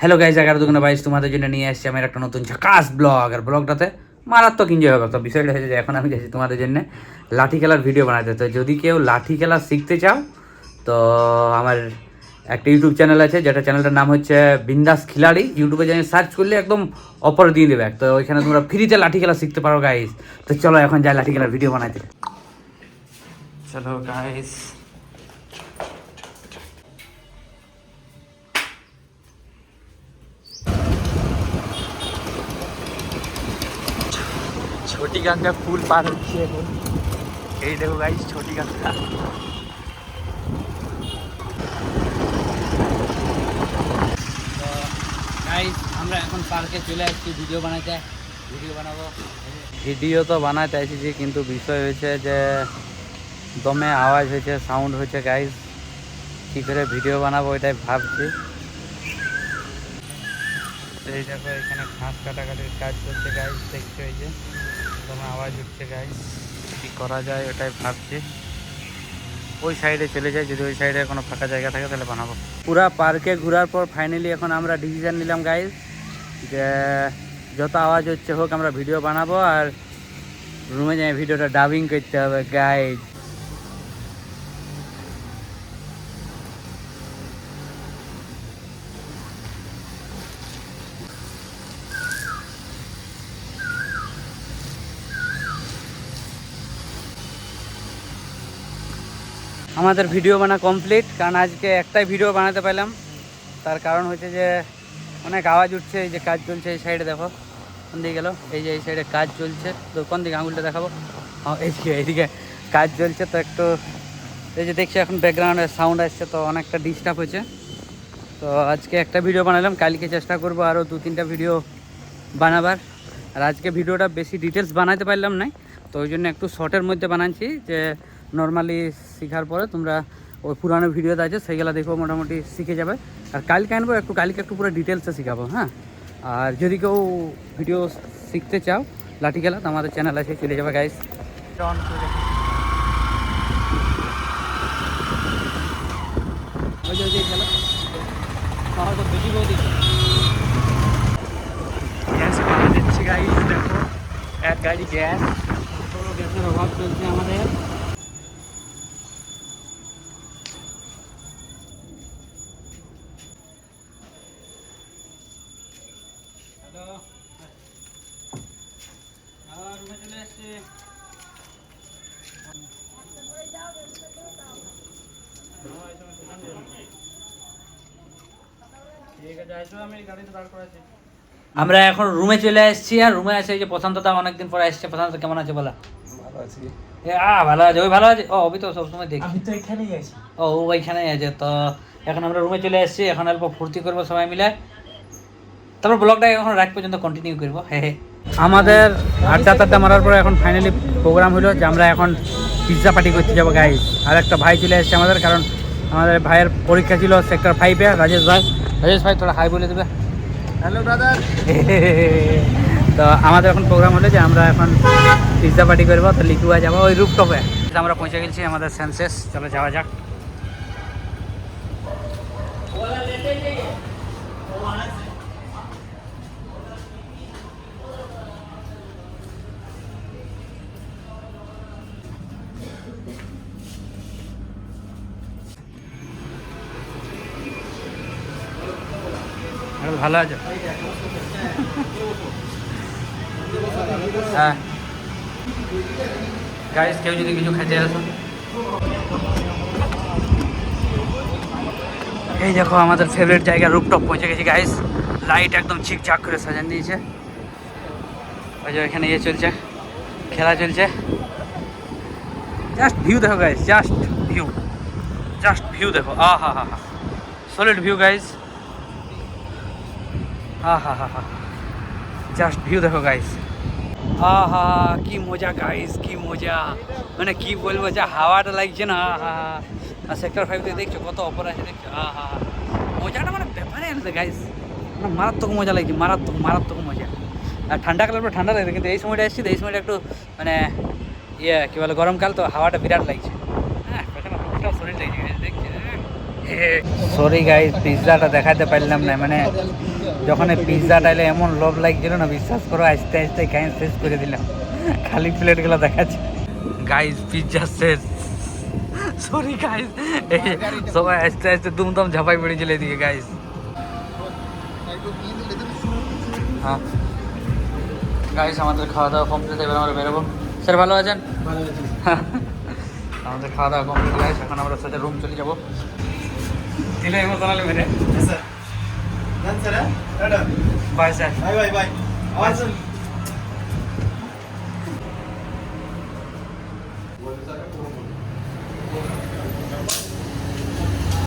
Hello guys, 11/2/22 তোমাদের জন্য নিয়ে আসছি আমি একটা নতুন ঝাকাস ব্লগ। আর ব্লগটাতে মারাত্মক এনজয় হবে। তো বিষয়টা হচ্ছে যে এখন আমি যাচ্ছি তোমাদের জন্য লাঠি খেলার ভিডিও বানাতে। তো যদি কেউ লাঠি খেলা শিখতে চাও তো আমার একটা ইউটিউব চ্যানেল আছে, যেটা চ্যানেলটার নাম হচ্ছে বিন্দাস খিলাড়ি। ইউটিউবে যাই সার্চ করলে একদম অফার দিয়ে দেবে। তো ওইখানে তোমরা ফ্রিতে লাঠি খেলা শিখতে পারো গাইজ। তো চলো এখন যাই লাঠি খেলার ভিডিও বানাতে। চলো গাইজ, छोटी गंगा पुल पार होती है। यही देखो गाइस, छोटी गंगा। তো গাইস আমরা এখন পার্কে চলে আসছি ভিডিও বানাতে। ভিডিও তো বানাতে আসছি, কিন্তু বিষয় হয়েছে যে দমে আওয়াজ হয়েছে, সাউন্ড হয়েছে গাইস। কী করে ভিডিও বানাবো ওইটাই ভাবছি। এই দেখো এখানে ঘাস কাটাকাটির কাজ করছে গাইস, দেখতে হয়েছে দমে আওয়াজ উঠছে গাইস। কী করা যায় ওটাই ভাবছি। ওই সাইডে চলে যাই, যদি ওই সাইডে কোনো ফাঁকা জায়গা থাকে তাহলে বানাবো। পুরা পার্কে ঘোরার পর ফাইনালি এখন আমরা ডিসিশন নিলাম গাইস যে যত আওয়াজ হচ্ছে হোক, আমরা ভিডিও বানাবো আর রুমে যাই ভিডিওটা ডাবিং করতে হবে গাইস। আমাদের ভিডিও বানা কমপ্লিট, কারণ আজকে একটাই ভিডিও বানাতে পারলাম। তার কারণ হচ্ছে যে অনেক আওয়াজ উঠছে। এই যে কাজ চলছে এই সাইডে, দেখো কোন দিকে গেলো, এই যে এই সাইডে কাজ চলছে। তো কোন দিকে আঙুলটা দেখাবো? হ্যাঁ এইদিকে কাজ চলছে। তো একটু এই যে দেখছি এখন ব্যাকগ্রাউন্ডে সাউন্ড আসছে, তো অনেকটা ডিস্টার্ব হচ্ছে। তো আজকে একটা ভিডিও বানালাম, কালকে চেষ্টা করবো আরও 2-3টা ভিডিও বানাবার। আর আজকে ভিডিওটা বেশি ডিটেলস বানাতে পারলাম না, তো ওই জন্য একটু শর্টের মধ্যে বানাচ্ছি। যে নর্মালি শেখার পরে তোমরা ওই পুরানো ভিডিওতে আছে সেইগুলো দেখো, মোটামুটি শিখে যাবে। আর কালকে আনবো কালকে একটু পুরো ডিটেলসে শেখাবো। হ্যাঁ, আর যদি কেউ ভিডিও শিখতে চাও লাঠি খেলা, তো আমাদের চ্যানেল আছে, চলে যাবে গাইস। অন করে ওই যে খেলা তো বেশি বৌদি গ্যাস পাওয়া দিচ্ছে গাইস। দেখো এক গাড়ি গ্যাস, গ্যাসের অভাব চলছে আমাদের। রুমে চলে এসছি। আমরা এখন রুমে চলে এসেছি। আর রুমে আছে এই যে প্রশান্তদা, অনেকদিন পরে এসছে। প্রশান্ত কেমন আছে বলা? ভালো আছে। ভালো আছে, ওই ভালো আছে। ও অভি তো সবসময় দেখি। আমি তো এখানেই আছি। ও ওইখানেই আছে। তো এখন আমরা রুমে চলে এসেছি, এখন অল্প ফুর্তি করবো সবাই মিলে। তারপর ব্লগটা এখন রাত পর্যন্ত কন্টিনিউ করবো। হ্যাঁ, আমাদের আড্ডা মারার পরে এখন ফাইনালি প্রোগ্রাম হলো যে আমরা এখন পিৎজা পার্টি করতে যাবো গাইস। আর একটা ভাই চলে এসেছে আমাদের, কারণ আমাদের ভাইয়ের পরীক্ষা ছিল সেক্টর 5-এ। রাজেশ ভাই তোরা হাই বলে দেবে। Hello brother. তো আমাদের এখন প্রোগ্রাম হলো যে আমরা এখন পিৎজা পার্টি করবো। তো লিকুয়া যাবো ওই রুফটপে। আমরা পৌঁছে গেছি আমাদের সেন্সেস। চলো যাওয়া যাক। ভালো আছে? হ্যাঁ গাইস, কেউ যদি কিছু খেতে আসো। এই দেখো আমাদের ফেভারিট জায়গা রুফটপ পৌঁছে গেছি গাইস। লাইট একদম ঝিকঝাক করে সাজান দিয়েছে। ওই যে এখানে ইয়ে চলছে, খেলা চলছে। জাস্ট ভিউ দেখো গাইস, জাস্ট ভিউ দেখো। হা সলিড ভিউ গাইস। হা জাস্ট ভিউ দেখো গাইস। কি মজা গাইস, কি মজা। মানে কি বলবো, যা হাওয়াটা লাগছে না। আর সেক্টর 5 দেখছো কত অপর আছে, দেখছো। মজাটা মানে ব্যাপারে আনছে গাইস। মানে মারাত্মক মজা লাগছে, মারাত্মক মজা। আর ঠান্ডা কালের পর ঠান্ডা লাগছে, কিন্তু এই সময়টা এসেছি তো এই সময়টা একটু মানে ইয়ে কী বলে গরমকাল, তো হাওয়াটা বিরাট লাগছে। হ্যাঁ, শরীর লাগছে দেখছি। সরি গাইস, পিৎজাটা দেখাতে পারলাম না, মানে যখন পিৎজাটা এলে এমন লোভ লাগছিল না, বিশ্বাস করো, আস্তে আস্তে খাই শেষ করে দিলাম। খালি প্লেটগুলো দেখাচ্ছে। গাইস পিৎজা শেষ। সরি গাইস, সবাই আস্তে আস্তে দুমদম ঝাঁপাই পড়েছিল এদিকে গাইস। হ্যাঁ গাইস, আমাদের খাওয়া দাওয়া কমপ্লিট, এবার আমরা বেরোবো। স্যার ভালো আছেন? আমাদের খাওয়া দাওয়া কমপ্লিট গাইস, এখন আমরা সোজা রুম চলে যাবো। দিলে ইমোশনাল মেরে। Yes, sir. Done, sir. Done. Bye sir. Bye, bye, bye. Awesome.